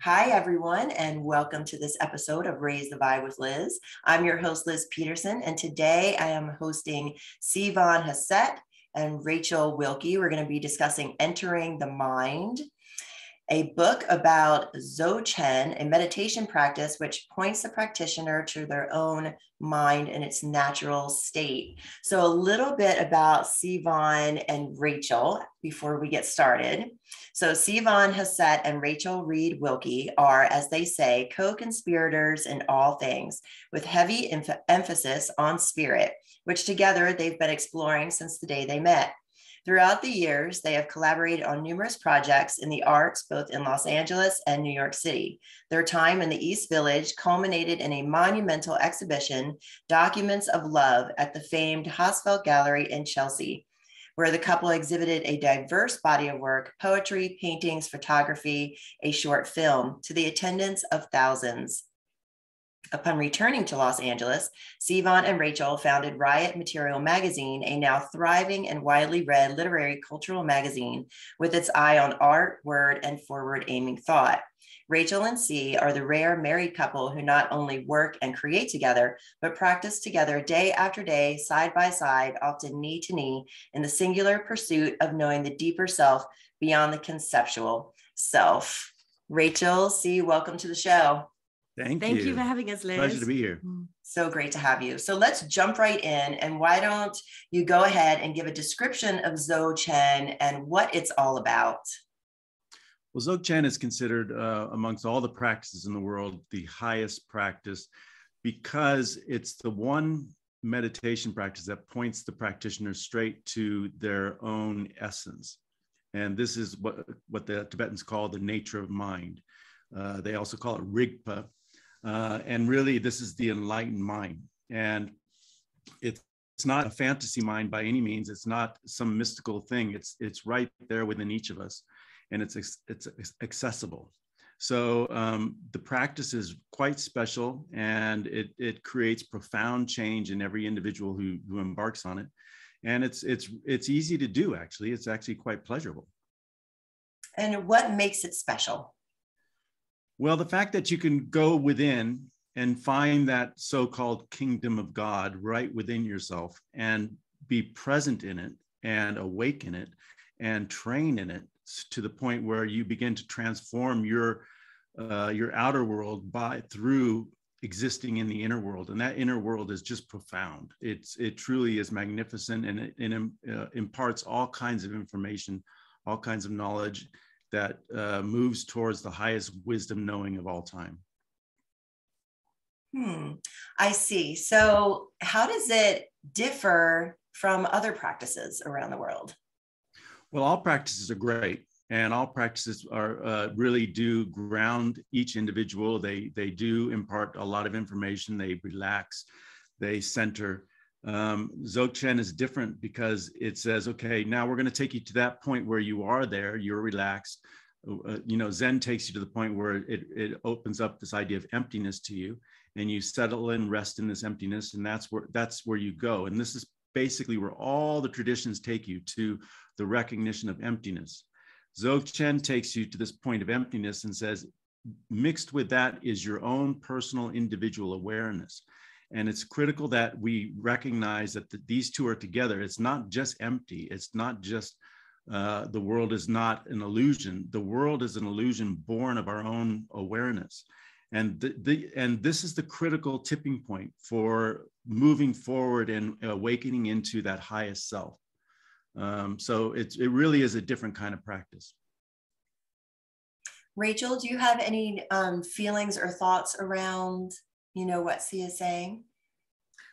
Hi, everyone, and welcome to this episode of Raise the Vibe with Liz. I'm your host, Liz Peterson, and today I am hosting Sivan Hassett and Rachel Wilkie. We're going to be discussing Entering the Mind, a book about Dzogchen, a meditation practice which points the practitioner to their own mind in its natural state. So a little bit about Sivan and Rachel before we get started. So Sivan Hassett and Rachel Reid Wilkie are, as they say, co-conspirators in all things, with heavy emphasis on spirit, which together they've been exploring since the day they met. Throughout the years, they have collaborated on numerous projects in the arts, both in Los Angeles and New York City. Their time in the East Village culminated in a monumental exhibition, Documents of Love, at the famed Hosfelt Gallery in Chelsea, where the couple exhibited a diverse body of work, poetry, paintings, photography, a short film, to the attendance of thousands. Upon returning to Los Angeles, Sivan and Rachel founded Riot Material magazine, a now thriving and widely read literary cultural magazine with its eye on art, word, and forward-aiming thought. Rachel and C are the rare married couple who not only work and create together, but practice together day after day, side by side, often knee to knee, in the singular pursuit of knowing the deeper self beyond the conceptual self. Rachel, C, welcome to the show. Thank you for having us, Liz. Pleasure to be here. So great to have you. So let's jump right in. And why don't you go ahead and give a description of Dzogchen and what it's all about? Well, Dzogchen is considered amongst all the practices in the world, the highest practice, because it's the one meditation practice that points the practitioner straight to their own essence. And this is what the Tibetans call the nature of mind. They also call it Rigpa. And really, this is the enlightened mind. And it's not a fantasy mind by any means. It's not some mystical thing. It's right there within each of us, and it's accessible. So the practice is quite special, and it creates profound change in every individual who embarks on it. And it's easy to do, actually. It's actually quite pleasurable. And what makes it special? Well, the fact that you can go within and find that so-called kingdom of God right within yourself and be present in it and awaken it and train in it to the point where you begin to transform your outer world through existing in the inner world. And that inner world is just profound. It truly is magnificent, and it imparts all kinds of information, all kinds of knowledge that moves towards the highest wisdom knowing of all time. I see. So how does it differ from other practices around the world? Well, all practices are great, and all practices are really do ground each individual. They do impart a lot of information. They relax, they center. Dzogchen is different because it says, okay, now we're going to take you to that point where you are there, you're relaxed. Zen takes you to the point where it opens up this idea of emptiness to you, and you settle and rest in this emptiness, and that's where you go. And this is basically where all the traditions take you, to the recognition of emptiness. Dzogchen takes you to this point of emptiness and says, mixed with that is your own personal individual awareness. And it's critical that we recognize that these two are together. It's not just empty. It's not just the world is not an illusion. The world is an illusion born of our own awareness. And this is the critical tipping point for moving forward and awakening into that highest self. So it really is a different kind of practice. Rachel, do you have any feelings or thoughts around what C is saying?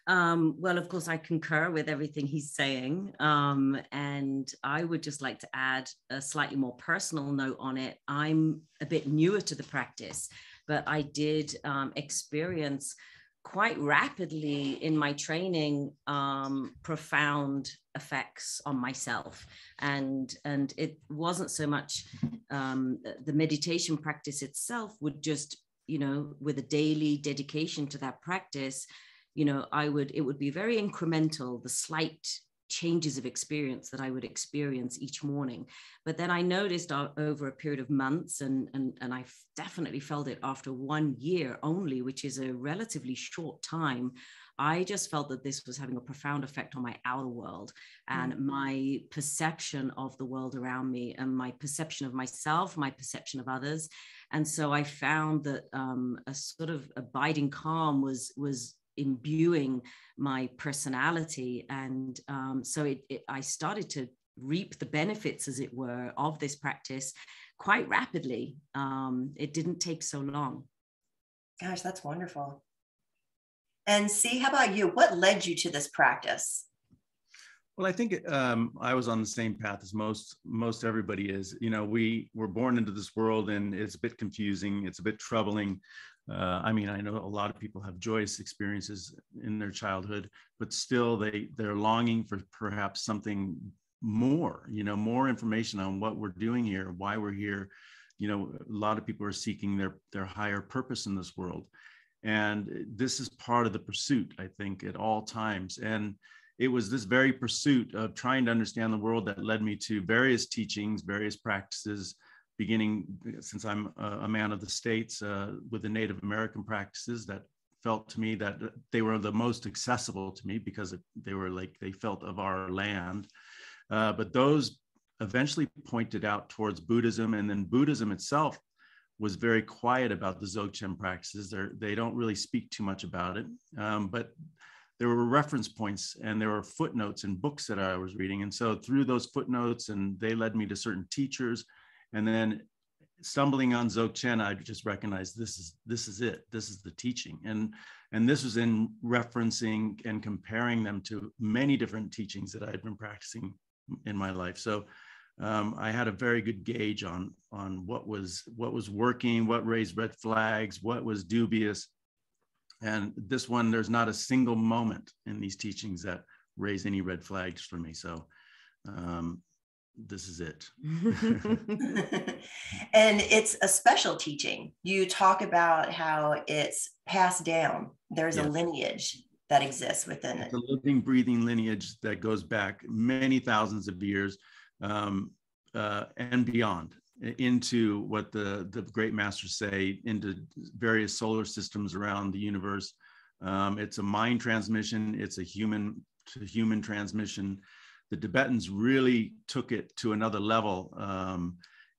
Well, of course, I concur with everything he's saying. And I would just like to add a slightly more personal note on it. I'm a bit newer to the practice, but I did experience quite rapidly in my training profound effects on myself. And it wasn't so much the meditation practice itself would just, with a daily dedication to that practice, it would be very incremental, the slight changes of experience that I would experience each morning. But then I noticed over a period of months, and I definitely felt it after 1 year only, which is a relatively short time, I just felt that this was having a profound effect on my outer world and my perception of the world around me, and my perception of myself, my perception of others. And so I found that a sort of abiding calm was imbuing my personality. And so I started to reap the benefits, as it were, of this practice quite rapidly. It didn't take so long. Gosh, that's wonderful. And see, how about you? What led you to this practice? Well, I think I was on the same path as most everybody is. You know, we were born into this world, and it's a bit confusing. It's a bit troubling. I mean, I know a lot of people have joyous experiences in their childhood, but still they're longing for perhaps something more, you know, more information on what we're doing here, why we're here. You know, a lot of people are seeking their higher purpose in this world. And this is part of the pursuit, I think, at all times. And it was this very pursuit of trying to understand the world that led me to various teachings, various practices, beginning, since I'm a man of the States, with the Native American practices that felt to me that they were the most accessible to me because they felt of our land. But those eventually pointed out towards Buddhism, and then Buddhism itself was very quiet about the Dzogchen practices. They don't really speak too much about it, but there were reference points and there were footnotes in books that I was reading. And so through those footnotes, and they led me to certain teachers, and then stumbling on Dzogchen, I just recognized this is it. This is the teaching. And this was in referencing and comparing them to many different teachings that I had been practicing in my life. So I had a very good gauge on what was working, what raised red flags, what was dubious. And this one, there's not a single moment in these teachings that raise any red flags for me. So this is it. And it's a special teaching. You talk about how it's passed down. There's a lineage that exists within it. The living, breathing lineage that goes back many thousands of years. And beyond, into what the great masters say, into various solar systems around the universe. It's a mind transmission. It's a human to human transmission. The Tibetans really took it to another level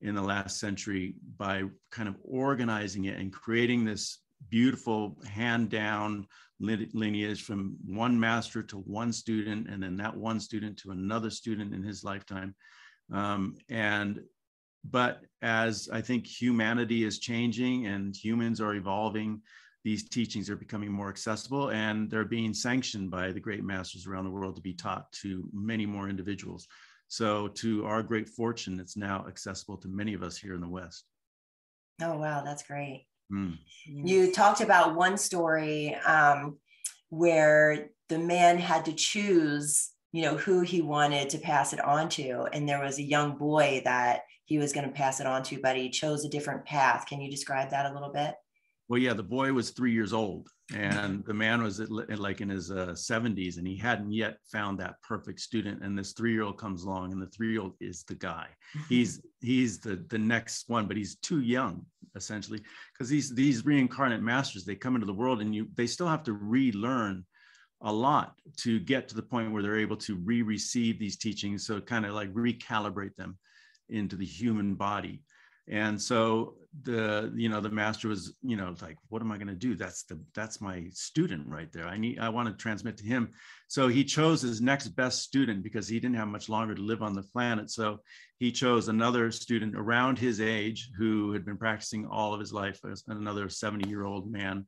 in the last century by kind of organizing it and creating this beautiful hand-down lineage from one master to one student, and then that one student to another student in his lifetime. But as I think humanity is changing and humans are evolving, these teachings are becoming more accessible, and they're being sanctioned by the great masters around the world to be taught to many more individuals. So to our great fortune, it's now accessible to many of us here in the West. Oh, wow, that's great. Mm. You talked about one story where the man had to choose, you know, who he wanted to pass it on to. And there was a young boy that he was going to pass it on to, but he chose a different path. Can you describe that a little bit? Well, yeah, the boy was 3 years old, and the man was like in his 70s, and he hadn't yet found that perfect student. And this 3-year-old comes along, and the 3-year-old is the guy. He's the next one, but he's too young, essentially, because these reincarnate masters, they come into the world, and they still have to relearn a lot to get to the point where they're able to receive these teachings. So kind of like recalibrate them into the human body. And so the master was, like, what am I going to do? That's my student right there. I want to transmit to him. So he chose his next best student because he didn't have much longer to live on the planet. So he chose another student around his age who had been practicing all of his life, as another 70-year-old man.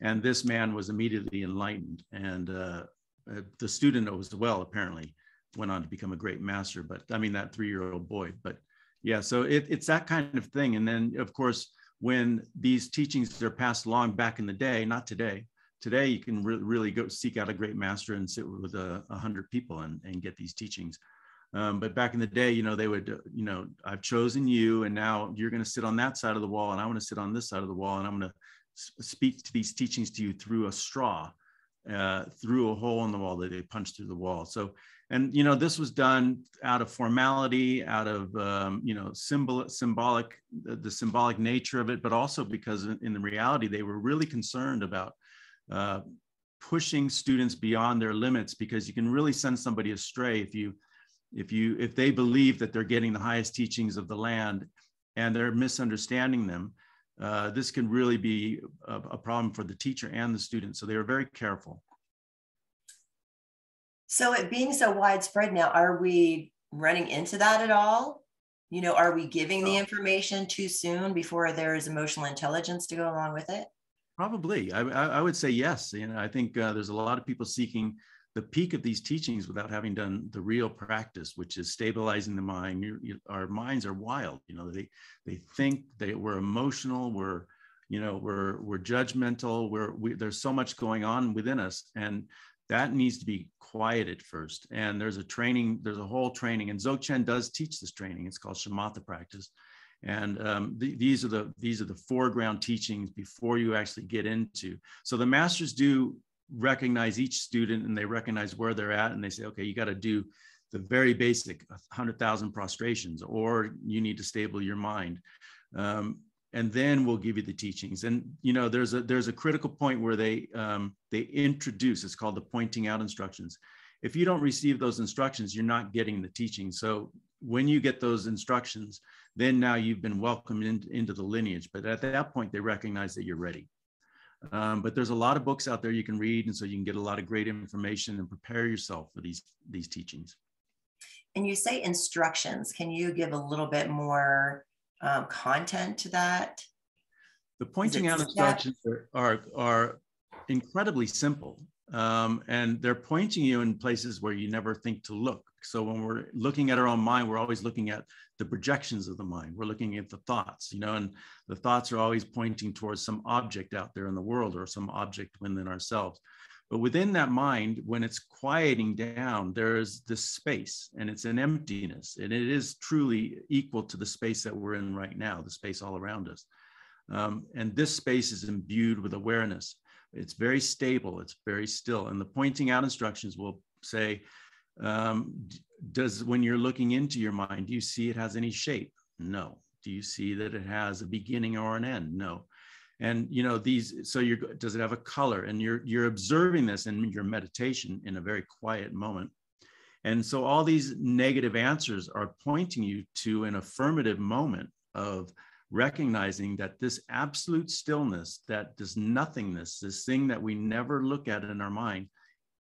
And this man was immediately enlightened. And the student as well, apparently, went on to become a great master. But I mean, that 3-year-old boy. But yeah, so it's that kind of thing. And then, of course, when these teachings are passed along back in the day, not today. Today, you can really go seek out a great master and sit with 100 people and get these teachings. But back in the day, they would, I've chosen you, and now you're going to sit on that side of the wall, and I want to sit on this side of the wall, and I'm going to speak to these teachings to you through a straw, through a hole in the wall that they punched through the wall. So And, this was done out of formality, out of, the symbolic nature of it, but also because in the reality, they were really concerned about pushing students beyond their limits, because you can really send somebody astray if they believe that they're getting the highest teachings of the land and they're misunderstanding them. This can really be a problem for the teacher and the student. So they were very careful. So it being so widespread now, are we running into that at all? Are we giving the information too soon before there is emotional intelligence to go along with it? Probably. I would say yes. I think there's a lot of people seeking the peak of these teachings without having done the real practice, which is stabilizing the mind. Our minds are wild. They think, we're emotional, we're judgmental, there's so much going on within us, and that needs to be quieted first. And there's a whole training, and Dzogchen does teach this training. It's called Shamatha Practice. And these are the foreground teachings before you actually get into. So the masters do recognize each student, and they recognize where they're at, and they say, okay, you got to do the very basic 100,000 prostrations, or you need to stable your mind. And then we'll give you the teachings. And there's a critical point where they introduce, it's called the pointing out instructions. If you don't receive those instructions, you're not getting the teaching. So when you get those instructions, then now you've been welcomed into the lineage. But at that point, they recognize that you're ready. But there's a lot of books out there you can read, and so you can get a lot of great information and prepare yourself for these teachings. And you say instructions. Can you give a little bit more content to that? The pointing out instructions are incredibly simple, and they're pointing you in places where you never think to look. So when we're looking at our own mind, we're always looking at the projections of the mind. We're looking at the thoughts, and the thoughts are always pointing towards some object out there in the world or some object within ourselves. But within that mind, when it's quieting down, there's this space, and it's an emptiness, and it is truly equal to the space that we're in right now, the space all around us. And this space is imbued with awareness. It's very stable, it's very still. And the pointing out instructions will say, when you're looking into your mind, do you see it has any shape? No. Do you see that it has a beginning or an end? No. And does it have a color? And you're observing this in your meditation in a very quiet moment. And so all these negative answers are pointing you to an affirmative moment of recognizing that this absolute stillness, that this nothingness, this thing that we never look at in our mind,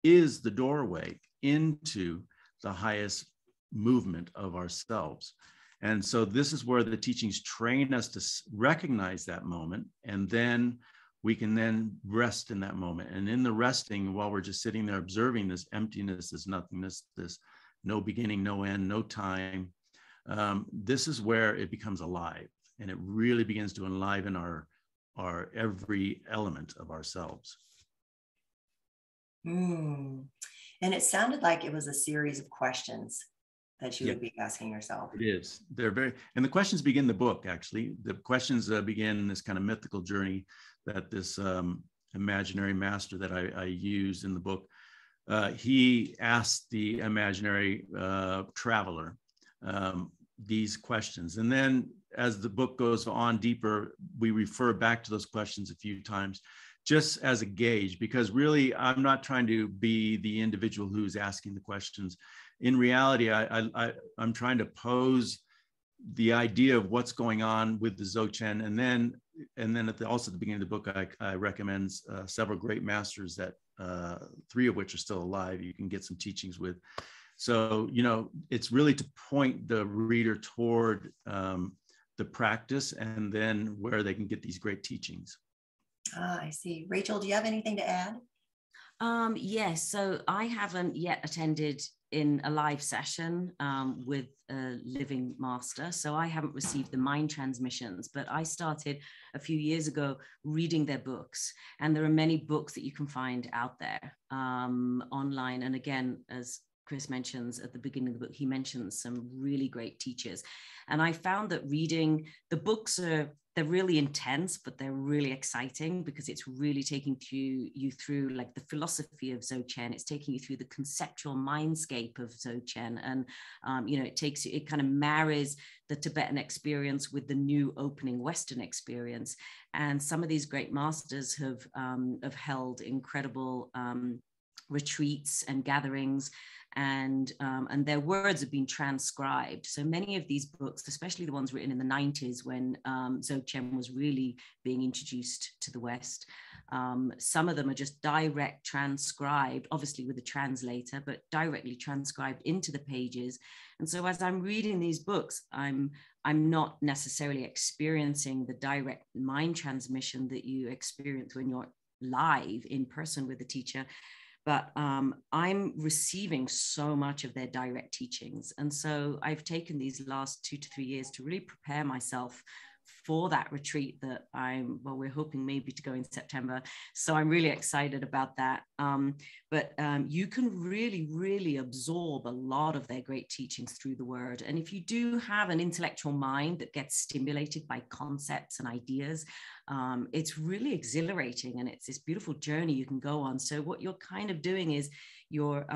is the doorway into the highest movement of ourselves. And so this is where the teachings train us to recognize that moment, and then we can then rest in that moment. And in the resting, while we're just sitting there observing this emptiness, this nothingness, this no beginning, no end, no time, this is where it becomes alive, and it really begins to enliven our every element of ourselves. And it sounded like it was a series of questions that you would be asking yourself. It is. And the questions begin the book, actually. The questions begin this kind of mythical journey that this imaginary master that I used in the book, he asked the imaginary traveler these questions. And then as the book goes on deeper, we refer back to those questions a few times, just as a gauge, because really I'm not trying to be the individual who's asking the questions. In reality, I'm trying to pose the idea of what's going on with the Dzogchen, and then also at the beginning of the book, I recommend several great masters that 3 of which are still alive. You can get some teachings with. So it's really to point the reader toward the practice, and then where they can get these great teachings. I see. Rachel, do you have anything to add? Yes. So I haven't yet attended in a live session with a living master. So I haven't received the mind transmissions, but I started a few years ago reading their books. And there are many books that you can find out there online. And again, as Chris mentions at the beginning of the book, he mentions some really great teachers. And I found that reading the books are they're really intense, but they're really exciting because it's really taking you through like the philosophy of Dzogchen. It's taking you through the conceptual mindscape of Dzogchen. And, it kind of marries the Tibetan experience with the new opening Western experience. And some of these great masters have held incredible retreats and gatherings, and their words have been transcribed. So many of these books, especially the ones written in the 90s when Dzogchen was really being introduced to the West, some of them are just direct transcribed, obviously with a translator, but directly transcribed into the pages. And so as I'm reading these books, I'm not necessarily experiencing the direct mind transmission that you experience when you're live in person with the teacher, but I'm receiving so much of their direct teachings. And so I've taken these last 2 to 3 years to really prepare myself for that retreat that we're hoping maybe to go in September. So I'm really excited about that. But you can really, really absorb a lot of their great teachings through the word. And if you do have an intellectual mind that gets stimulated by concepts and ideas, it's really exhilarating, and it's this beautiful journey you can go on. So what you're kind of doing is you're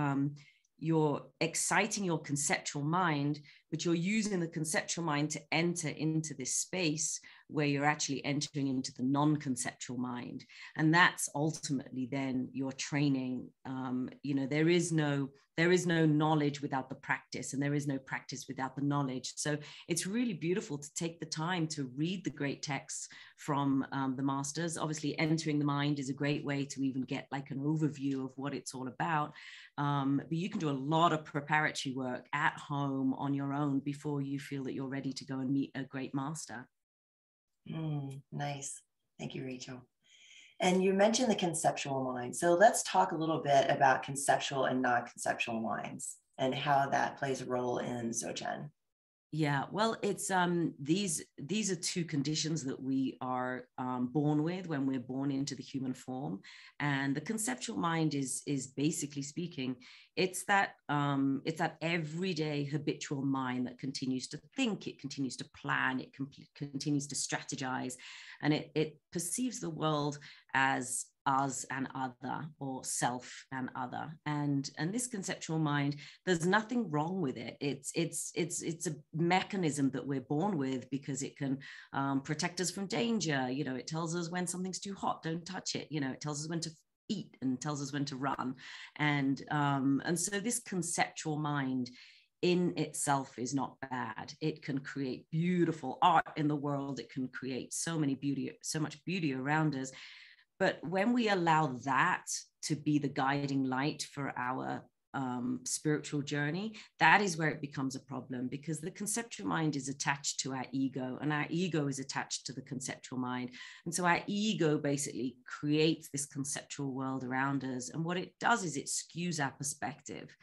exciting your conceptual mind, but you're using the conceptual mind to enter into this space where you're actually entering into the non-conceptual mind. And that's ultimately then your training. There is no knowledge without the practice, and there is no practice without the knowledge. So it's really beautiful to take the time to read the great texts from the masters. Obviously, entering the mind is a great way to even get like an overview of what it's all about. But you can do a lot of preparatory work at home on your own before you feel that you're ready to go and meet a great master. Nice. Thank you, Rachel. And you mentioned the conceptual mind. So let's talk a little bit about conceptual and non-conceptual minds and how that plays a role in Dzogchen. Yeah, well, it's these are two conditions that we are born with when we're born into the human form. And the conceptual mind is basically speaking, it's that everyday habitual mind that continues to think, it continues to plan, it continues to strategize, and it perceives the world as us and other, or self and other. And this conceptual mind, there's nothing wrong with it. It's a mechanism that we're born with because it can protect us from danger. It tells us when something's too hot, don't touch it. It tells us when to eat and tells us when to run. And so this conceptual mind in itself is not bad. It can create beautiful art in the world. It can create so much beauty around us. But when we allow that to be the guiding light for our spiritual journey, that is where it becomes a problem, because the conceptual mind is attached to our ego, and our ego is attached to the conceptual mind. And so our ego basically creates this conceptual world around us. And what it does is it skews our perspective.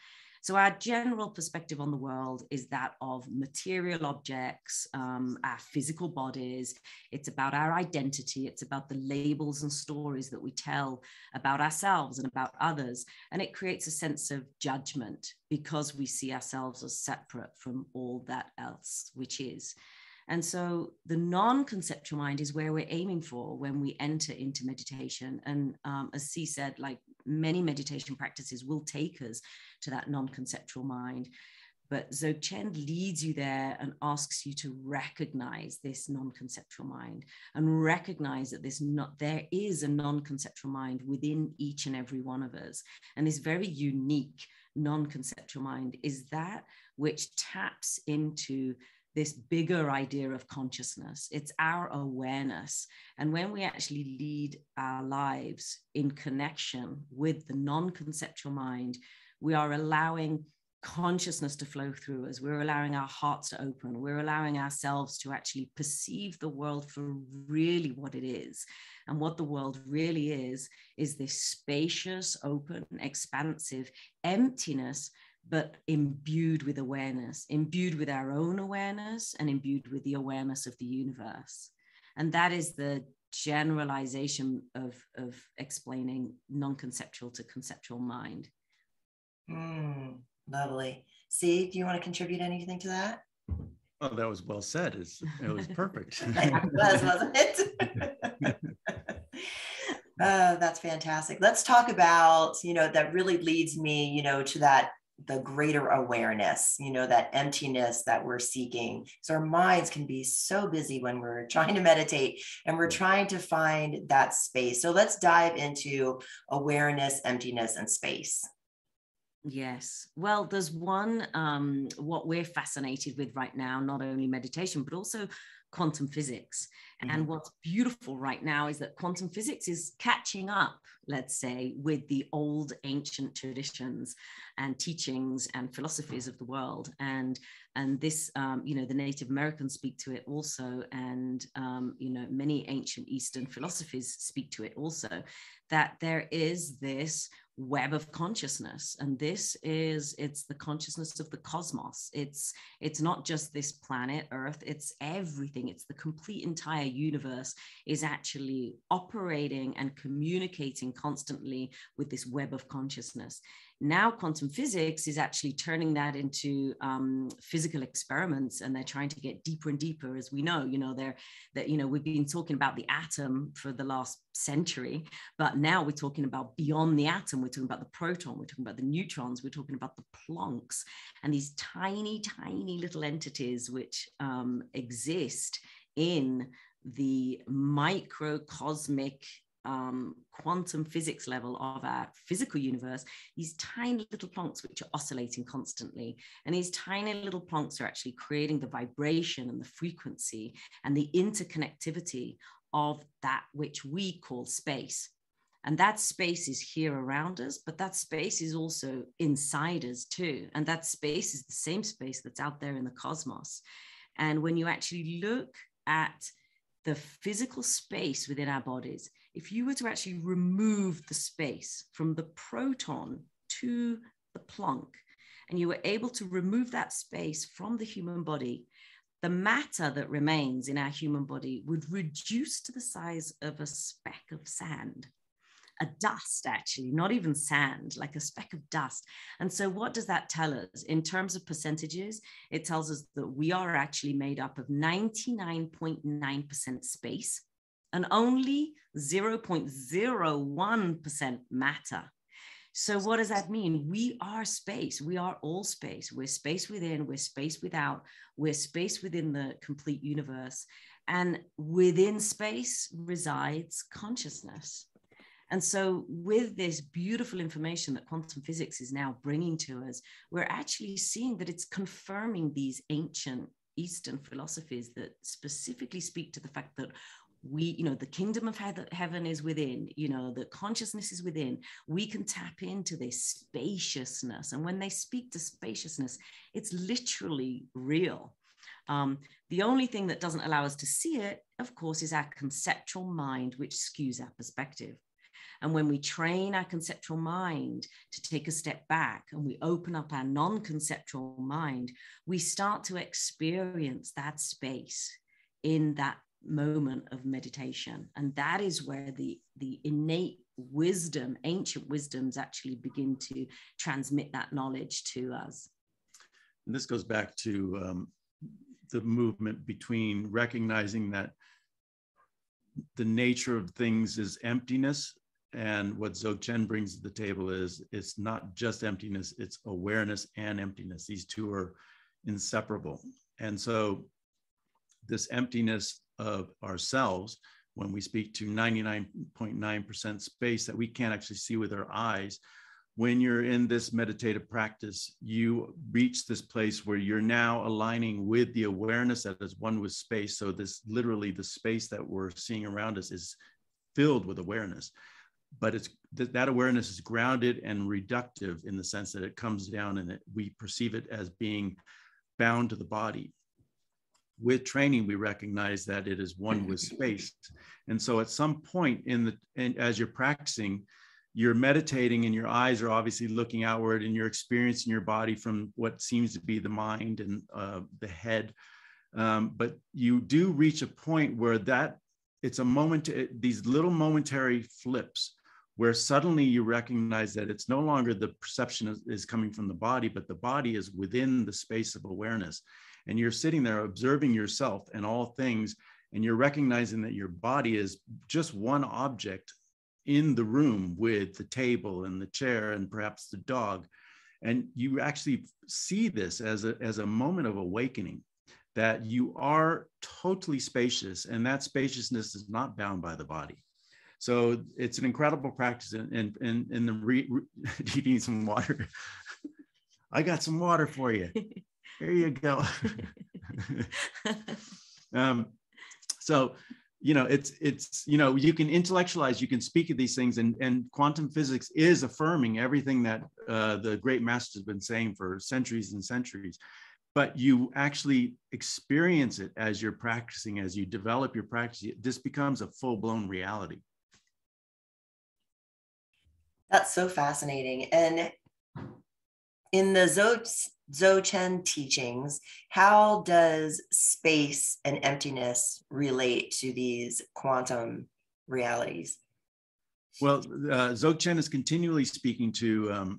So our general perspective on the world is that of material objects, our physical bodies. It's about our identity. It's about the labels and stories that we tell about ourselves and about others. And it creates a sense of judgment because we see ourselves as separate from all that else, which is. And so the non-conceptual mind is where we're aiming for when we enter into meditation. And as C said, like many meditation practices will take us to that non-conceptual mind. But Dzogchen leads you there and asks you to recognize this non-conceptual mind and recognize that there is a non-conceptual mind within each and every one of us. And this very unique non-conceptual mind is that which taps into this bigger idea of consciousness. It's our awareness. And when we actually lead our lives in connection with the non-conceptual mind, we are allowing consciousness to flow through us. We're allowing our hearts to open. We're allowing ourselves to actually perceive the world for really what it is. And what the world really is this spacious, open, expansive emptiness, but imbued with awareness, imbued with our own awareness, and imbued with the awareness of the universe. And that is the generalization of explaining non-conceptual to conceptual mind. Lovely. See, do you want to contribute anything to that? Oh, that was well said. It was perfect. It was, wasn't it? That's fantastic. Let's talk about, that really leads me, to the greater awareness, that emptiness that we're seeking. So our minds can be so busy when we're trying to meditate and we're trying to find that space. So let's dive into awareness, emptiness, and space. Yes. Well, there's one, what we're fascinated with right now, not only meditation, but also quantum physics. Mm-hmm. And what's beautiful right now is that quantum physics is catching up, let's say, with the old ancient traditions and teachings and philosophies of the world. And this, the Native Americans speak to it also. And, many ancient Eastern philosophies speak to it also, that there is this web of consciousness, and it's the consciousness of the cosmos. It's not just this planet Earth, it's everything. It's the complete entire universe is actually operating and communicating constantly with this web of consciousness. Now quantum physics is actually turning that into physical experiments, and they're trying to get deeper and deeper. As we know, we've been talking about the atom for the last century, but now we're talking about beyond the atom. We're talking about the proton, we're talking about the neutrons, we're talking about the Plancks, and these tiny, tiny little entities which exist in the microcosmic quantum physics level of our physical universe, these tiny little Plancks which are oscillating constantly. And these tiny little Plancks are actually creating the vibration and the frequency and the interconnectivity of that which we call space. And that space is here around us, but that space is also inside us too. And that space is the same space that's out there in the cosmos. And when you actually look at the physical space within our bodies, if you were to actually remove the space from the proton to the Planck, and you were able to remove that space from the human body, the matter that remains in our human body would reduce to the size of a speck of sand, a dust actually, not even sand, like a speck of dust. And so what does that tell us? In terms of percentages, it tells us that we are actually made up of 99.9% space and only 0.01% matter. So what does that mean? We are space. We are all space. We're space within, we're space without, we're space within the complete universe. And within space resides consciousness. And so with this beautiful information that quantum physics is now bringing to us, we're actually seeing that it's confirming these ancient Eastern philosophies that specifically speak to the fact that we, the kingdom of heaven is within, the consciousness is within. We can tap into this spaciousness. And when they speak to spaciousness, it's literally real. The only thing that doesn't allow us to see it, of course, is our conceptual mind, which skews our perspective. And when we train our conceptual mind to take a step back and we open up our non-conceptual mind, we start to experience that space in that moment of meditation. And that is where the innate wisdom, ancient wisdoms actually begin to transmit that knowledge to us. And this goes back to the movement between recognizing that the nature of things is emptiness, and what Dzogchen brings to the table is it's not just emptiness, it's awareness and emptiness. These two are inseparable. And so this emptiness of ourselves, when we speak to 99.9% space that we can't actually see with our eyes, when you're in this meditative practice, you reach this place where you're now aligning with the awareness that is one with space. So this literally the space that we're seeing around us is filled with awareness. But it's that awareness is grounded and reductive in the sense that it comes down and we perceive it as being bound to the body. With training, we recognize that it is one with space. And so at some point as you're practicing, you're meditating and your eyes are obviously looking outward and you're experiencing your body from what seems to be the mind and the head. But you do reach a point where it's a moment, these little momentary flips where suddenly you recognize that it's no longer the perception is coming from the body, but the body is within the space of awareness. and you're sitting there observing yourself and all things, and you're recognizing that your body is just one object in the room with the table and the chair and perhaps the dog. And you actually see this as a moment of awakening, that you are totally spacious, and that spaciousness is not bound by the body. So it's an incredible practice. And do you need some water? I got some water for you. Here you go. So, you know, it's, you know, you can intellectualize, you can speak of these things, and quantum physics is affirming everything that the great masters have been saying for centuries and centuries. But you actually experience it as you're practicing, as you develop your practice. This becomes a full-blown reality. That's so fascinating. And in the Dzogchen teachings, how does space and emptiness relate to these quantum realities? Well, Dzogchen is continually speaking to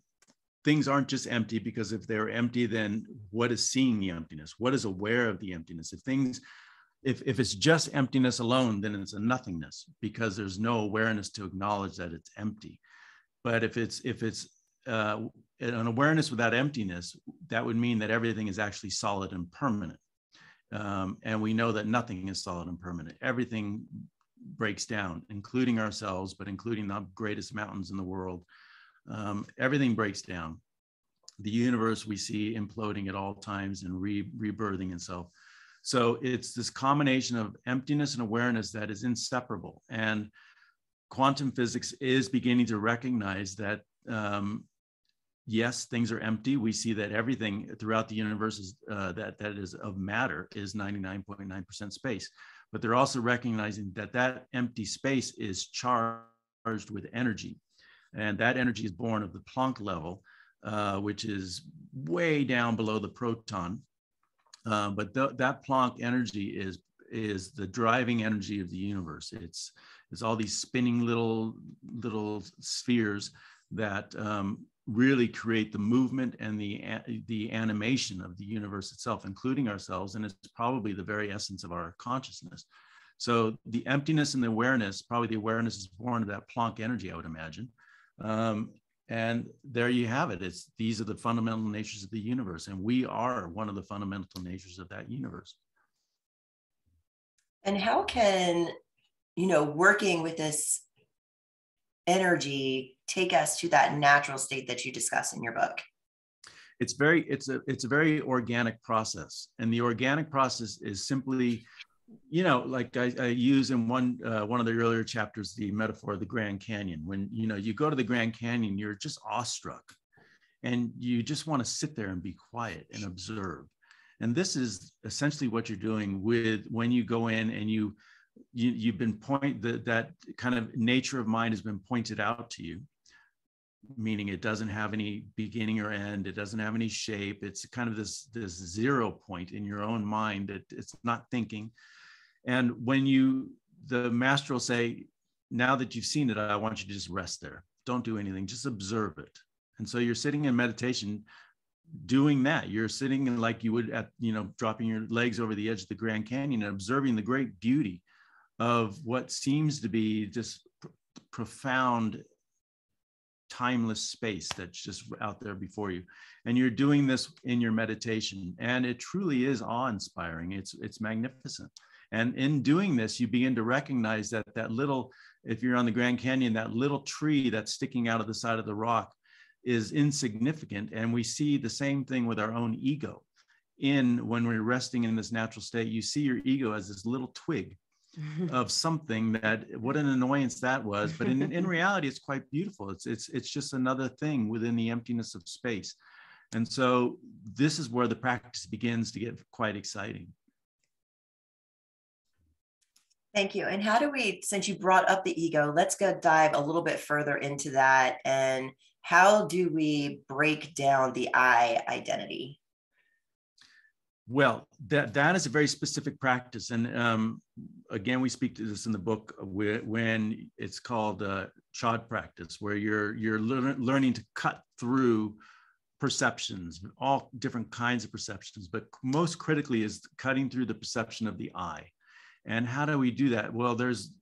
things aren't just empty, because if they're empty, then what is seeing the emptiness? What is aware of the emptiness? If it's just emptiness alone, then it's a nothingness, because there's no awareness to acknowledge that it's empty. But if it's an awareness without emptiness, that would mean that everything is actually solid and permanent. And we know that nothing is solid and permanent. Everything breaks down, including ourselves, but including the greatest mountains in the world. Everything breaks down. The universe we see imploding at all times and rebirthing itself. So it's this combination of emptiness and awareness that is inseparable. And quantum physics is beginning to recognize that, yes, things are empty. We see that everything throughout the universe is, that is of matter is 99.9% space. But they're also recognizing that that empty space is charged with energy. And that energy is born of the Planck level, which is way down below the proton. But that Planck energy is the driving energy of the universe. It's all these spinning little spheres that really create the movement and the animation of the universe itself, including ourselves, and it's probably the very essence of our consciousness. So the emptiness and the awareness, probably the awareness is born of that Planck energy, I would imagine. And there you have it. These are the fundamental natures of the universe, and we are one of the fundamental natures of that universe. And how can, working with this energy take us to that natural state that you discuss in your book? It's a very organic process, and the organic process is simply, like I use in one of the earlier chapters, the metaphor of the Grand Canyon. When you go to the Grand Canyon, you're just awestruck, and you just want to sit there and be quiet and observe. And this is essentially what you're doing when you go in and you've been that kind of nature of mind has been pointed out to you, meaning it doesn't have any beginning or end. It doesn't have any shape. It's kind of this 0 point in your own mind that it's not thinking. And when the master will say, now that you've seen it, I want you to just rest there. Don't do anything, just observe it. And so you're sitting in meditation doing that. You're sitting like you would dropping your legs over the edge of the Grand Canyon and observing the great beauty of what seems to be just profound, timeless space that's just out there before you. And you're doing this in your meditation, and it truly is awe-inspiring. It's magnificent. And in doing this, you begin to recognize that if you're on the Grand Canyon, that little tree that's sticking out of the side of the rock is insignificant. And we see the same thing with our own ego. When we're resting in this natural state, you see your ego as this little twig of something what an annoyance that was. But in reality, it's quite beautiful. It's just another thing within the emptiness of space. And so this is where the practice begins to get quite exciting. Thank you. And how do we, since you brought up the ego, let's go dive a little bit further into that. And how do we break down the I identity? Well, that is a very specific practice. And again, we speak to this in the book when it's called Chod practice, where you're learning to cut through perceptions, all different kinds of perceptions, but most critically is cutting through the perception of the I. And how do we do that? Well, there's,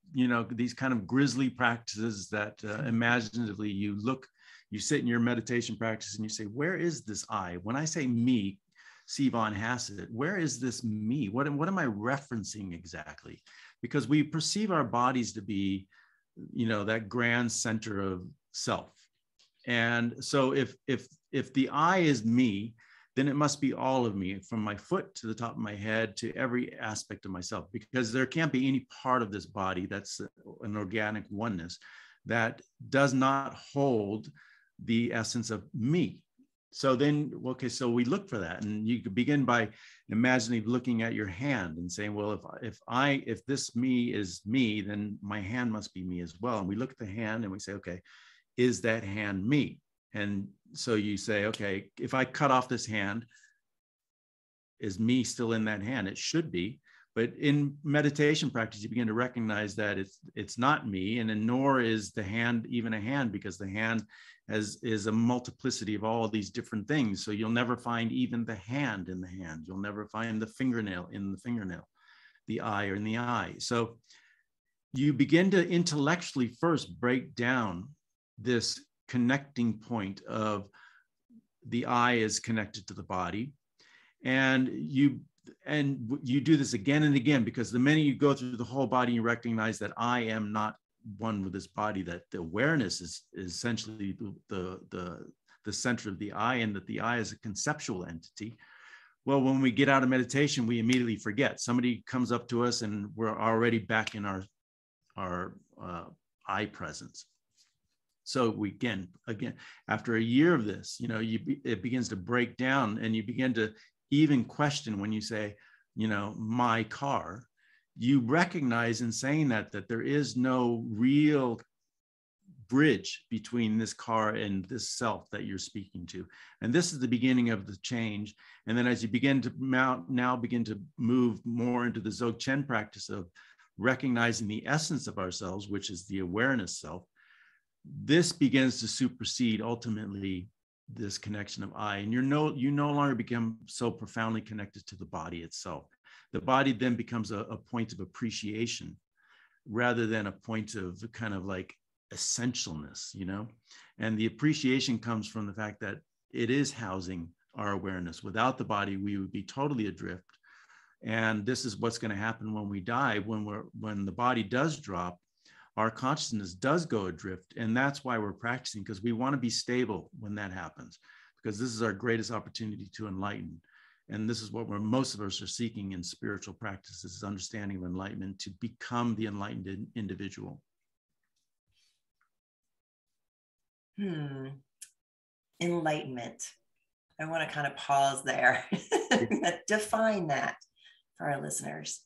these kind of grisly practices that imaginatively you sit in your meditation practice and you say, where is this I? When I say me, Sivan Hassett, where is this me? What am I referencing exactly? Because we perceive our bodies to be, that grand center of self. And so if the I is me, then it must be all of me, from my foot to the top of my head to every aspect of myself, because there can't be any part of this body that's an organic oneness that does not hold the essence of me. So then, okay, so we look for that, and you could begin by imagining looking at your hand and saying, well, if this me is me, then my hand must be me as well. And we look at the hand and we say, okay, is that hand me? And so you say, okay, if I cut off this hand, is me still in that hand? It should be. But in meditation practice, you begin to recognize that it's not me, and then nor is the hand even a hand, because the hand is a multiplicity of all these different things. So you'll never find even the hand in the hand. You'll never find the fingernail in the fingernail, the eye or in the eye. So you begin to intellectually first break down this connecting point of the eye is connected to the body. And you do this again and again, because the minute you go through the whole body, you recognize that I am not one with this body, that the awareness is essentially the center of the I, and that the I is a conceptual entity. Well, when we get out of meditation, we immediately forget. Somebody comes up to us and we're already back in our I presence. So we again, after a year of this, it begins to break down, and you begin to even question when you say, my car. You recognize in saying that there is no real bridge between this car and this self that you're speaking to. And this is the beginning of the change. And then as you begin to now begin to move more into the Dzogchen practice of recognizing the essence of ourselves, which is the awareness self, this begins to supersede ultimately this connection of I, and you no longer become so profoundly connected to the body itself. The body then becomes a point of appreciation rather than a point of kind of like essentialness, and the appreciation comes from the fact that it is housing our awareness. Without the body, we would be totally adrift. And this is what's going to happen when we die. When the body does drop, our consciousness does go adrift. And that's why we're practicing, because we want to be stable when that happens, because this is our greatest opportunity to enlighten. And this is what most of us are seeking in spiritual practices, is understanding of enlightenment, to become the enlightened individual. Enlightenment. I want to kind of pause there. Define that for our listeners.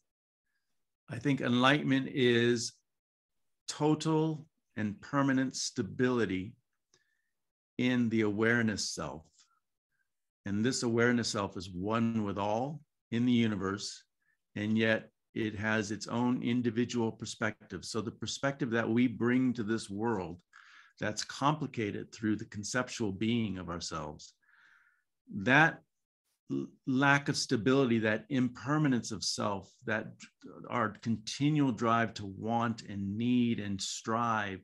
I think enlightenment is total and permanent stability in the awareness self. And this awareness self is one with all in the universe, and yet it has its own individual perspective. So the perspective that we bring to this world, that's complicated through the conceptual being of ourselves, that lack of stability, that impermanence of self, that our continual drive to want and need and strive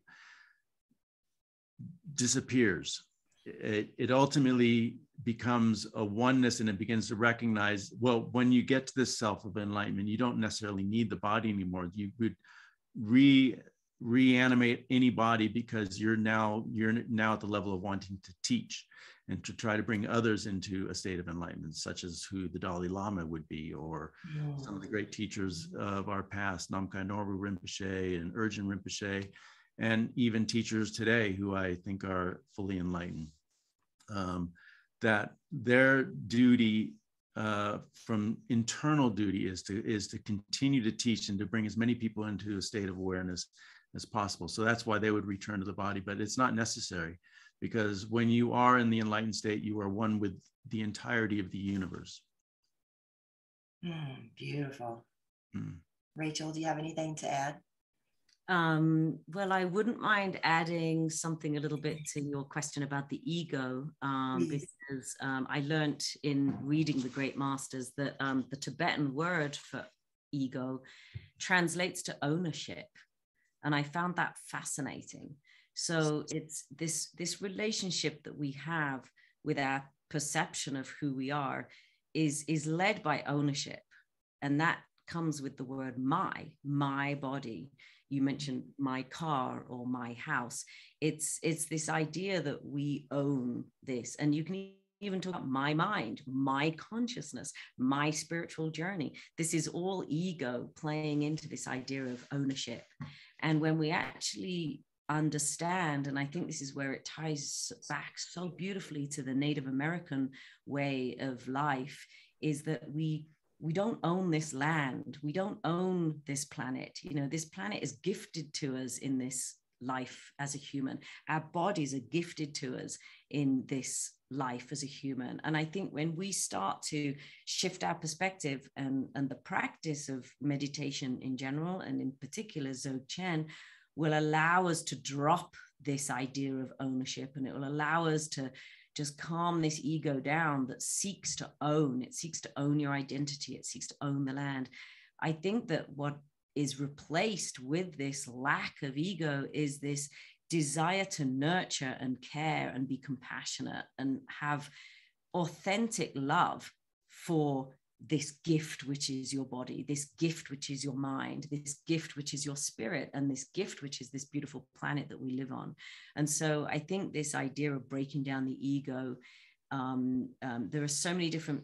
disappears. It ultimately becomes a oneness, and it begins to recognize, well, when you get to this self of enlightenment, you don't necessarily need the body anymore. You would reanimate any body, because you're now at the level of wanting to teach and to try to bring others into a state of enlightenment, such as who the Dalai Lama would be, or some of the great teachers of our past, Namkhai Norbu Rinpoche and Urgyen Rinpoche, and even teachers today who I think are fully enlightened. That their duty, from internal duty, is to continue to teach and to bring as many people into a state of awareness as possible. So that's why they would return to the body, but it's not necessary, because when you are in the enlightened state, you are one with the entirety of the universe. Beautiful. Rachel, do you have anything to add? Well, I wouldn't mind adding something a little bit to your question about the ego, because I learned in reading the great masters that the Tibetan word for ego translates to ownership. And I found that fascinating. So it's this relationship that we have with our perception of who we are is led by ownership. And that comes with the word my body. You mentioned my car or my house. It's this idea that we own this. And you can even talk about my mind, my consciousness, my spiritual journey. This is all ego playing into this idea of ownership. And when we actually understand, and I think this is where it ties back so beautifully to the Native American way of life, is that we don't own this land. We don't own this planet. You know, this planet is gifted to us in this life as a human. Our bodies are gifted to us in this life as a human. And I think when we start to shift our perspective and the practice of meditation in general, and in particular Dzogchen, will allow us to drop this idea of ownership, and it will allow us to just calm this ego down that seeks to own. It seeks to own your identity. It seeks to own the land. I think that what is replaced with this lack of ego is this desire to nurture and care and be compassionate and have authentic love for this gift, which is your body, this gift, which is your mind, this gift, which is your spirit, and this gift, which is this beautiful planet that we live on. And so I think this idea of breaking down the ego, there are so many different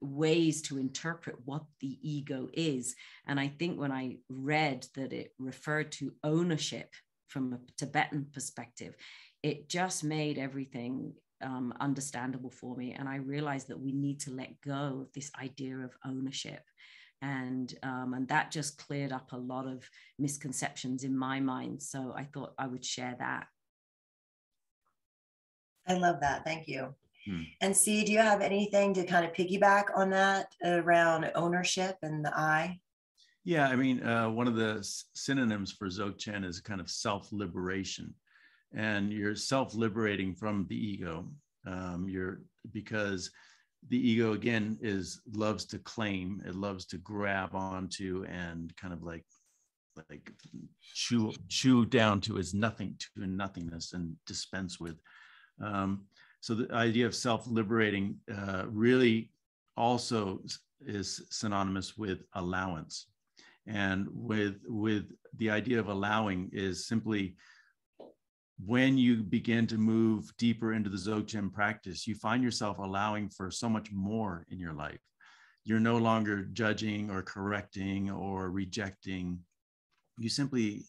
ways to interpret what the ego is. And I think when I read that it referred to ownership from a Tibetan perspective, it just made everything understandable for me. And I realized that we need to let go of this idea of ownership. And that just cleared up a lot of misconceptions in my mind. So I thought I would share that. I love that. Thank you. And C, do you have anything to kind of piggyback on that around ownership and the I? Yeah, I mean, one of the synonyms for Dzogchen is kind of self-liberation. And you're self-liberating from the ego. Because the ego again loves to claim, it loves to grab onto and kind of like chew down to its nothingness and dispense with. So the idea of self-liberating really also is synonymous with allowance, and with the idea of allowing is simply, when you begin to move deeper into the Dzogchen practice, you find yourself allowing for so much more in your life. You're no longer judging or correcting or rejecting. You simply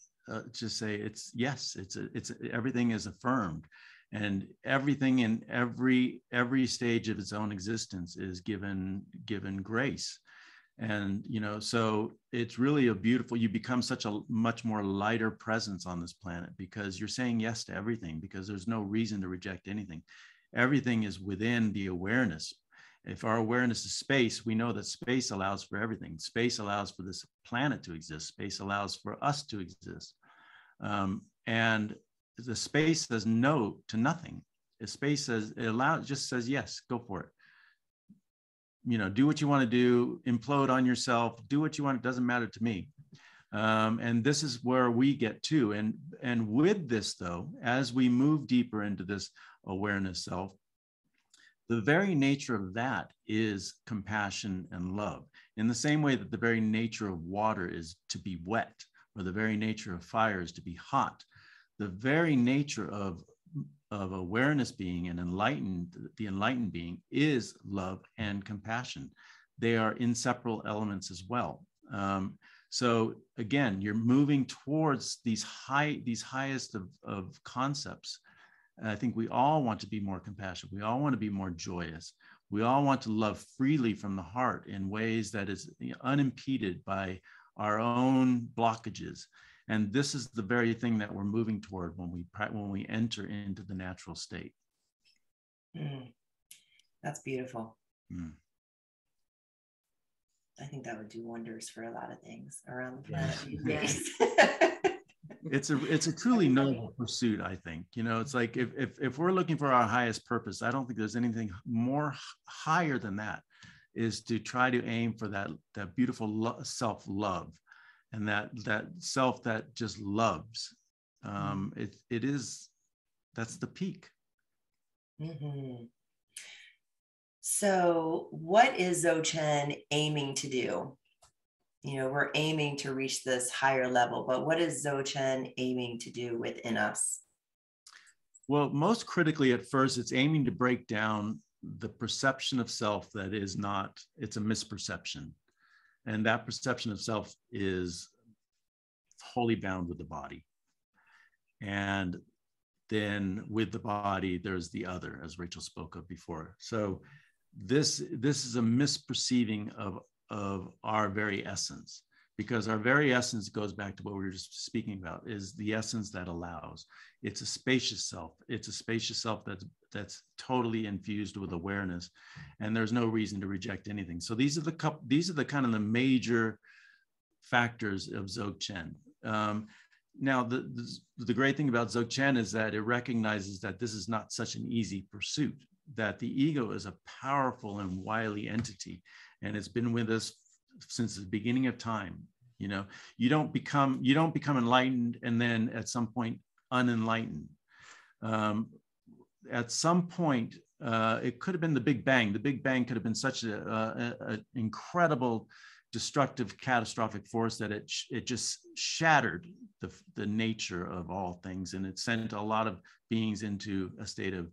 just say, it's yes, it's everything is affirmed, and everything in every stage of its own existence is given grace. And, you know, so it's really a beautiful, you become such a much more lighter presence on this planet because you're saying yes to everything, because there's no reason to reject anything. Everything is within the awareness. If our awareness is space, we know that space allows for everything. Space allows for this planet to exist. Space allows for us to exist. And the space says no to nothing. The space says, just says, yes, go for it. You know, do what you want to do, implode on yourself, do what you want. It doesn't matter to me. And this is where we get to. And with this, though, as we move deeper into this awareness self, the very nature of that is compassion and love. In the same way that the very nature of water is to be wet, or the very nature of fire is to be hot, the very nature of awareness being and the enlightened being is love and compassion. They are inseparable elements as well. So again, you're moving towards these highest of concepts. And I think we all want to be more compassionate. We all want to be more joyous. We all want to love freely from the heart in ways that is unimpeded by our own blockages. And this is the very thing that we're moving toward when we enter into the natural state. That's beautiful. Mm. I think that would do wonders for a lot of things around the planet these days. It's a truly noble pursuit, I think. You know, it's like if we're looking for our highest purpose, I don't think there's anything more higher than that, is to try to aim for that beautiful self-love, and that self that just loves. It is, that's the peak. Mm-hmm. So what is Dzogchen aiming to do? You know, we're aiming to reach this higher level, but what is Dzogchen aiming to do within us? Well, most critically at first, it's aiming to break down the perception of self that is not, it's a misperception. And that perception of self is wholly bound with the body. And then with the body, there's the other, as Rachel spoke of before. So this is a misperceiving of our very essence, because our very essence goes back to what we were just speaking about, is the essence that allows. It's a spacious self. It's a spacious self that's totally infused with awareness, and there's no reason to reject anything. So these are the kind of the major factors of Dzogchen. Now, the great thing about Dzogchen is that it recognizes that this is not such an easy pursuit, that the ego is a powerful and wily entity, and it's been with us since the beginning of time. You know, you don't become enlightened and then at some point unenlightened. At some point, it could have been the Big Bang. The Big Bang could have been such an incredible, destructive, catastrophic force that it just shattered the nature of all things, and it sent a lot of beings into a state of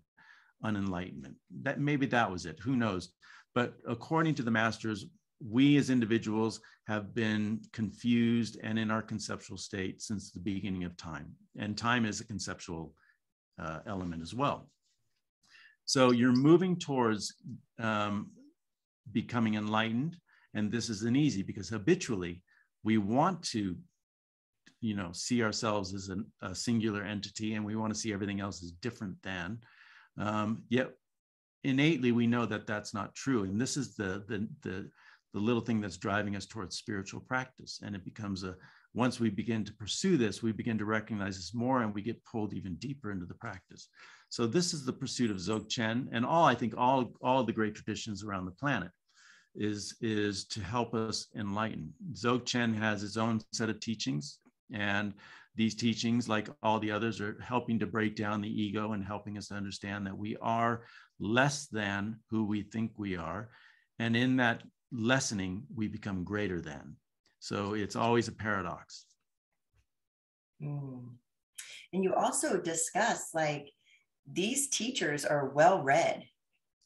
unenlightenment. That maybe that was it. Who knows? But according to the masters, we as individuals have been confused and in our conceptual state since the beginning of time. And time is a conceptual element as well. So you're moving towards becoming enlightened. And this isn't easy because habitually we want to, you know, see ourselves as a singular entity, and we want to see everything else as different than. Yet innately we know that that's not true. And this is the little thing that's driving us towards spiritual practice. And it becomes once we begin to pursue this, we begin to recognize this more, and we get pulled even deeper into the practice. So this is the pursuit of Dzogchen, and I think all the great traditions around the planet is to help us enlighten. Dzogchen has its own set of teachings, and these teachings, like all the others, are helping to break down the ego and helping us to understand that we are less than who we think we are. And in that lessening, we become greater than. So it's always a paradox. And you also discuss, like, these teachers are well-read.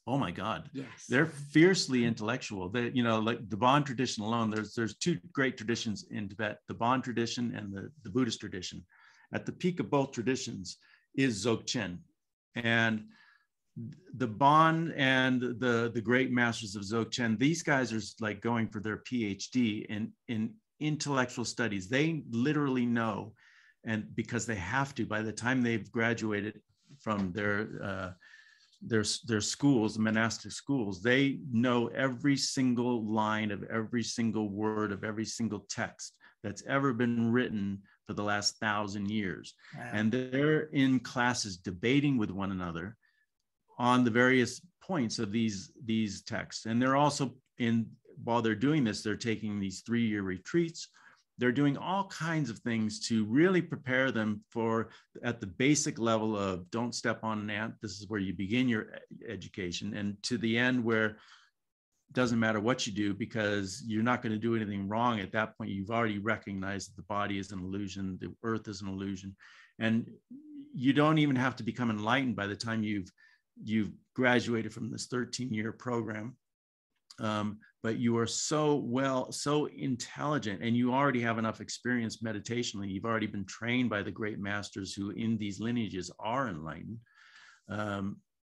Oh my God. Yes. They're fiercely intellectual. They, you know, like the Bon tradition alone, there's two great traditions in Tibet, the Bon tradition and the Buddhist tradition. At the peak of both traditions is Dzogchen. And the Bon and the great masters of Dzogchen, these guys are like going for their PhD in intellectual studies. They literally know, and because they have to, by the time they've graduated from their schools, monastic schools, they know every single line of every single word of every single text that's ever been written for the last 1,000 years. Wow. And they're in classes debating with one another on the various points of these texts. And they're also while they're doing this, they're taking these 3-year retreats. They're doing all kinds of things to really prepare them for, at the basic level of don't step on an ant. This is where you begin your education, and to the end where it doesn't matter what you do because you're not going to do anything wrong. At that point, you've already recognized that the body is an illusion, the earth is an illusion, and you don't even have to become enlightened by the time you've graduated from this 13-year program. But you are so intelligent, and you already have enough experience meditationally. You've already been trained by the great masters who in these lineages are enlightened,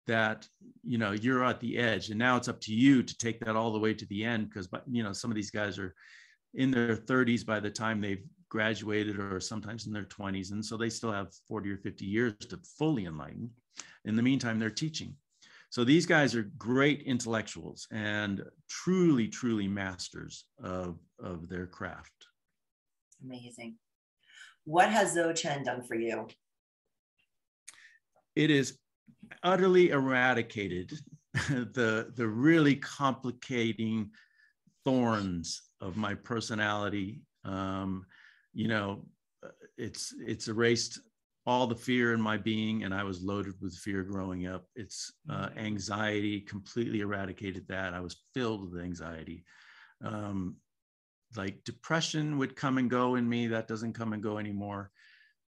that, you know, you're at the edge, and now it's up to you to take that all the way to the end, because, you know, some of these guys are in their 30s by the time they've graduated, or sometimes in their 20s. And so they still have 40 or 50 years to fully enlighten. In the meantime, they're teaching. So these guys are great intellectuals and truly, truly masters of their craft. Amazing. What has Dzogchen done for you? It is utterly eradicated the really complicating thorns of my personality. You know, it's erased all the fear in my being, and I was loaded with fear growing up. It's anxiety, completely eradicated that. I was filled with anxiety. Like depression would come and go in me. That doesn't come and go anymore.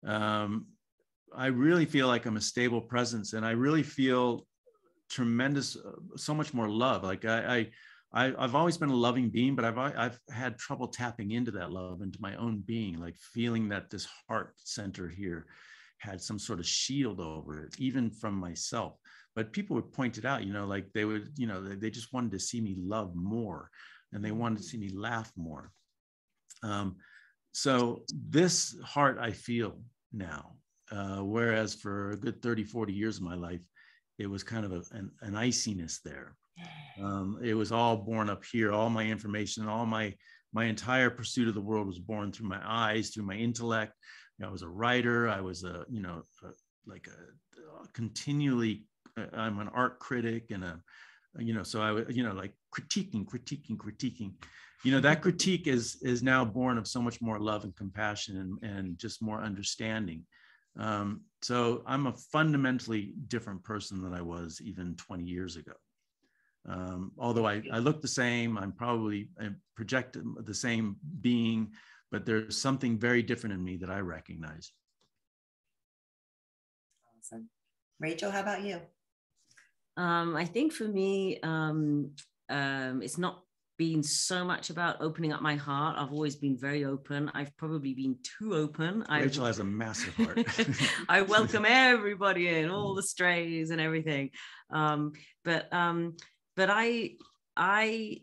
I really feel like I'm a stable presence, and I really feel tremendous, so much more love. Like I've always been a loving being, but I've had trouble tapping into that love, into my own being, like feeling that this heart center here had some sort of shield over it, even from myself. But people would point it out, you know, like they would, you know, they just wanted to see me love more, and they wanted to see me laugh more. So this heart I feel now, whereas for a good 30, 40 years of my life, it was kind of an iciness there. It was all born up here. All my information, all my entire pursuit of the world was born through my eyes, through my intellect. You know, I was a writer. I was continually, I'm an art critic and so I was, like critiquing. You know, that critique is now born of so much more love and compassion and just more understanding. So I'm a fundamentally different person than I was even 20 years ago. Although I look the same, I project the same being, but there's something very different in me that I recognize. Awesome. Rachel, how about you? I think for me, it's not been so much about opening up my heart. I've always been very open. I've probably been too open. Rachel has a massive heart. I welcome everybody in, all the strays and everything. But I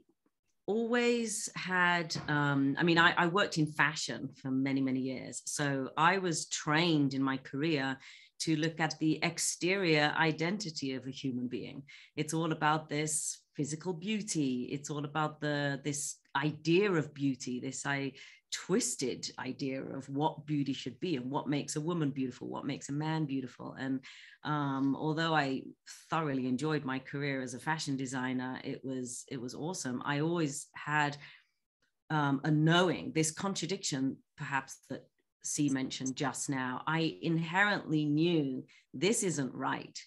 always had, I worked in fashion for many, many years. So I was trained in my career to look at the exterior identity of a human being. It's all about this physical beauty. It's all about this idea of beauty, this twisted idea of what beauty should be and what makes a woman beautiful, what makes a man beautiful. And although I thoroughly enjoyed my career as a fashion designer, it was awesome. I always had a knowing, this contradiction perhaps that C mentioned just now. I inherently knew this isn't right.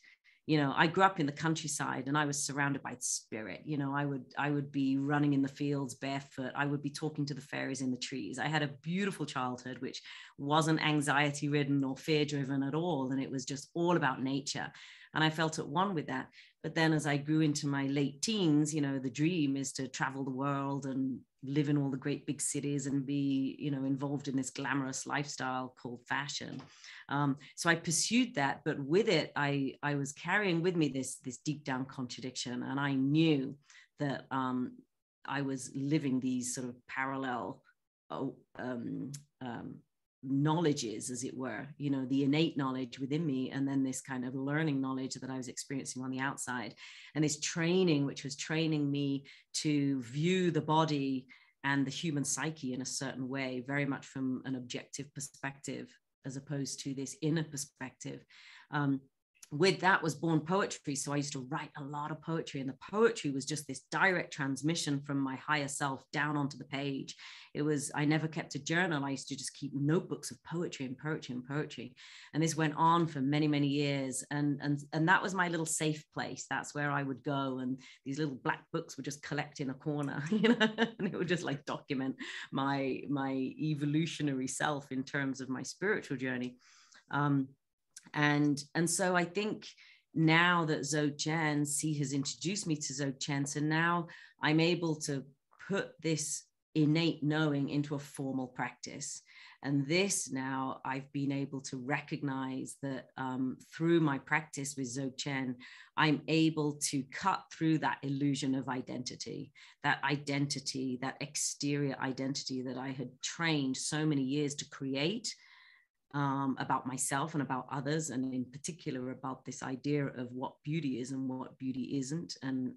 You know, I grew up in the countryside and I was surrounded by spirit. You know, I would be running in the fields barefoot. I would be talking to the fairies in the trees. I had a beautiful childhood, which wasn't anxiety ridden or fear driven at all. And it was just all about nature. And I felt at one with that. But then as I grew into my late teens, you know, the dream is to travel the world and live in all the great big cities and be, you know, involved in this glamorous lifestyle called fashion. So I pursued that, but with it, I was carrying with me this deep down contradiction. And I knew that I was living these sort of parallel knowledges, as it were, you know, the innate knowledge within me, and then this kind of learning knowledge that I was experiencing on the outside, and this training, which was training me to view the body and the human psyche in a certain way, very much from an objective perspective, as opposed to this inner perspective. With that was born poetry. So I used to write a lot of poetry, and the poetry was just this direct transmission from my higher self down onto the page. I never kept a journal. I used to just keep notebooks of poetry and poetry and poetry. And this went on for many, many years. And that was my little safe place. That's where I would go. And these little black books would just collect in a corner, you know, and it would just like document my evolutionary self in terms of my spiritual journey. And so I think now that Dzogchen, C has introduced me to Dzogchen, so now I'm able to put this innate knowing into a formal practice. And this now I've been able to recognize that through my practice with Dzogchen, I'm able to cut through that illusion of identity, that exterior identity that I had trained so many years to create. About myself and about others, and in particular about this idea of what beauty is and what beauty isn't. And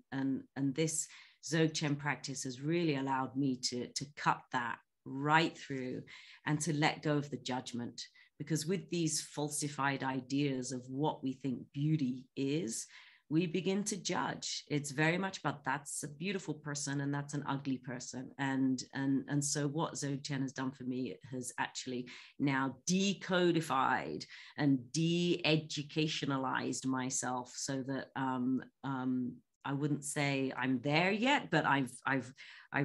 this Dzogchen practice has really allowed me to cut that right through, and to let go of the judgment. Because with these falsified ideas of what we think beauty is, we begin to judge. It's very much about that's a beautiful person and that's an ugly person. And so what Dzogchen has done for me, it has actually now decodified and de-educationalized myself so that I wouldn't say I'm there yet, but I've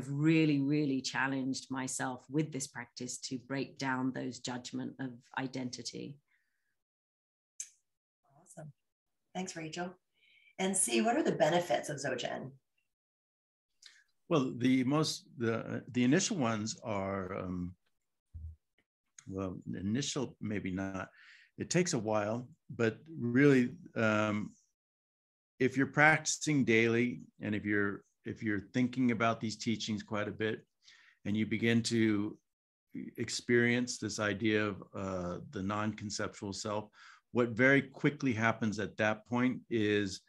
really, really challenged myself with this practice to break down those judgment of identity. Awesome. Thanks, Rachel. And C, what are the benefits of Dzogchen? Well, the initial ones are, well, initial, maybe not. It takes a while, but really, if you're practicing daily, and if you're thinking about these teachings quite a bit, and you begin to experience this idea of the non-conceptual self, what very quickly happens at that point is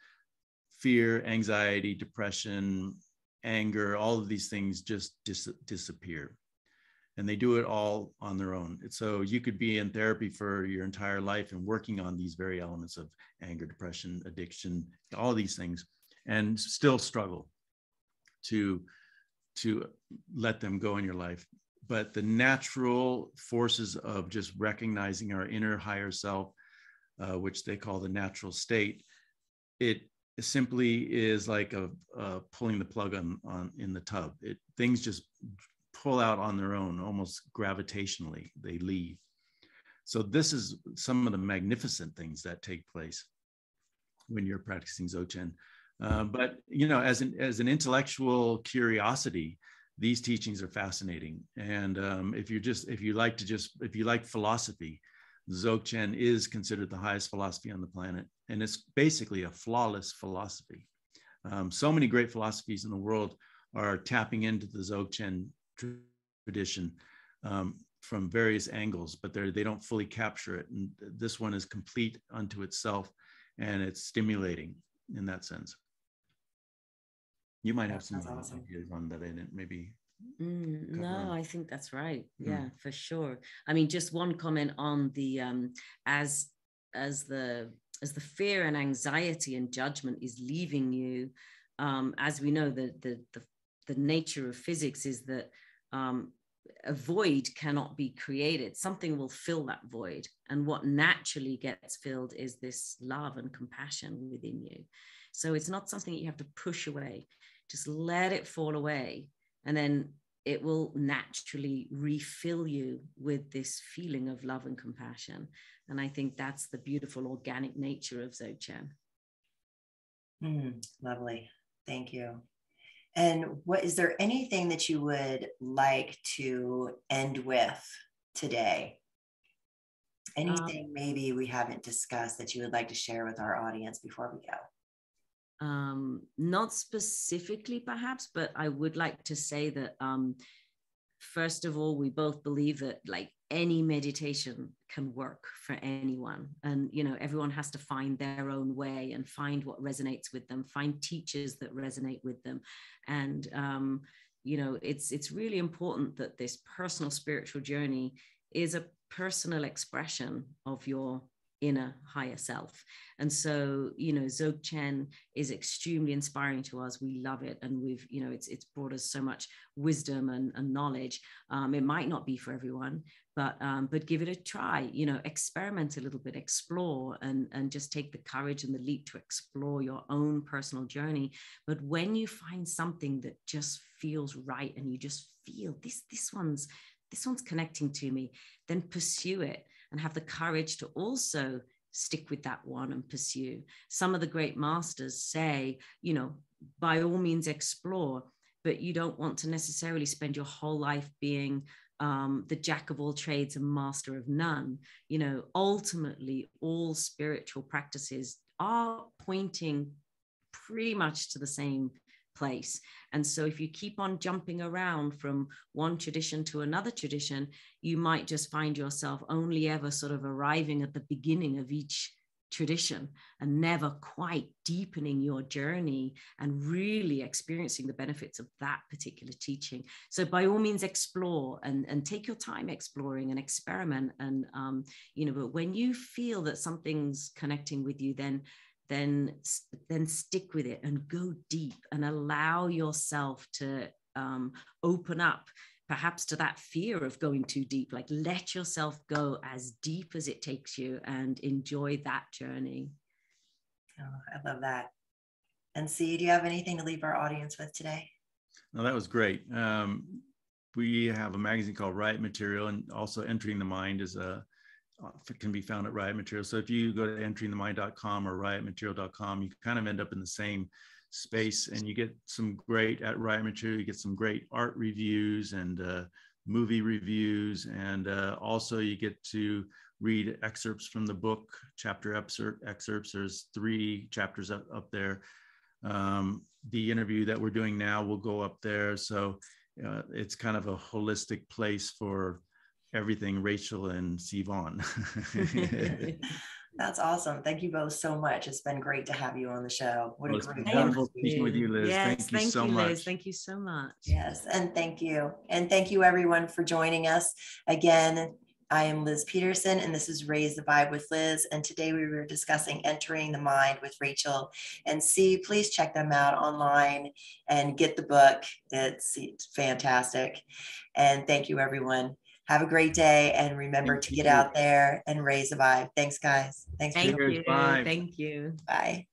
fear, anxiety, depression, anger, all of these things just disappear. And they do it all on their own. So you could be in therapy for your entire life and working on these very elements of anger, depression, addiction, all these things, and still struggle to let them go in your life. But the natural forces of just recognizing our inner higher self, which they call the natural state, it simply is like a pulling the plug on in the tub. Things just pull out on their own, almost gravitationally, they leave. So this is some of the magnificent things that take place when you're practicing Dzogchen. But you know, as an intellectual curiosity, these teachings are fascinating. And if you like philosophy, Dzogchen is considered the highest philosophy on the planet, and it's basically a flawless philosophy. So many great philosophies in the world are tapping into the Dzogchen tradition from various angles, but they don't fully capture it. And this one is complete unto itself, and it's stimulating in that sense. You might have some ideas on that I didn't maybe. No, I think that's right. Yeah, for sure. I mean, just one comment on the as the fear and anxiety and judgment is leaving you, as we know, the nature of physics is that a void cannot be created. Something will fill that void, and what naturally gets filled is this love and compassion within you. So it's not something that you have to push away. Just let it fall away, and then it will naturally refill you with this feeling of love and compassion. And I think that's the beautiful organic nature of Dzogchen. Lovely. Thank you. And is there anything that you would like to end with today? Anything maybe we haven't discussed that you would like to share with our audience before we go? Not specifically perhaps, but I would like to say that first of all, we both believe that like any meditation can work for anyone, and you know, everyone has to find their own way and find what resonates with them, find teachers that resonate with them. And you know, it's really important that this personal spiritual journey is a personal expression of your inner higher self. And so, you know, Dzogchen is extremely inspiring to us. We love it, and we've, you know, it's brought us so much wisdom and knowledge. It might not be for everyone, but give it a try. You know, experiment a little bit, explore, and just take the courage and the leap to explore your own personal journey. But when you find something that just feels right, and you just feel this one's connecting to me, then pursue it. And have the courage to also stick with that one and pursue. Some of the great masters say, you know, by all means explore, but you don't want to necessarily spend your whole life being the jack of all trades and master of none. You know, ultimately, all spiritual practices are pointing pretty much to the same place. And so if you keep on jumping around from one tradition to another tradition, you might just find yourself only ever sort of arriving at the beginning of each tradition and never quite deepening your journey and really experiencing the benefits of that particular teaching. So by all means, explore and take your time exploring and experiment. And, but when you feel that something's connecting with you, then stick with it and go deep and allow yourself to open up perhaps to that fear of going too deep. Like, let yourself go as deep as it takes you and enjoy that journey. Oh, I love that. And C, do you have anything to leave our audience with today? No, that was great. We have a magazine called Riot Material, and also Entering the Mind can be found at Riot Material. So if you go to enteringthemind.com or riotmaterial.com, you kind of end up in the same space, and you get some great, at Riot Material, you get some great art reviews and movie reviews, and also you get to read excerpts from the book, chapter excerpts. There's 3 chapters up there. The interview that we're doing now will go up there. So it's kind of a holistic place for everything Rachel and Sivan. That's awesome. Thank you both so much. It's been great to have you on the show. What a great wonderful speaking with you, Liz. Yes, thank you so much. Liz. Thank you so much. Yes, and thank you. And thank you everyone for joining us. Again, I am Liz Peterson, and this is Raise the Vibe with Liz. And today we were discussing Entering the Mind with Rachel and C. Please check them out online and get the book. It's fantastic. And thank you, everyone. Have a great day, and remember to get out there and raise a vibe. Thanks, guys. Thanks. Thank you. Bye. Thank you. Bye.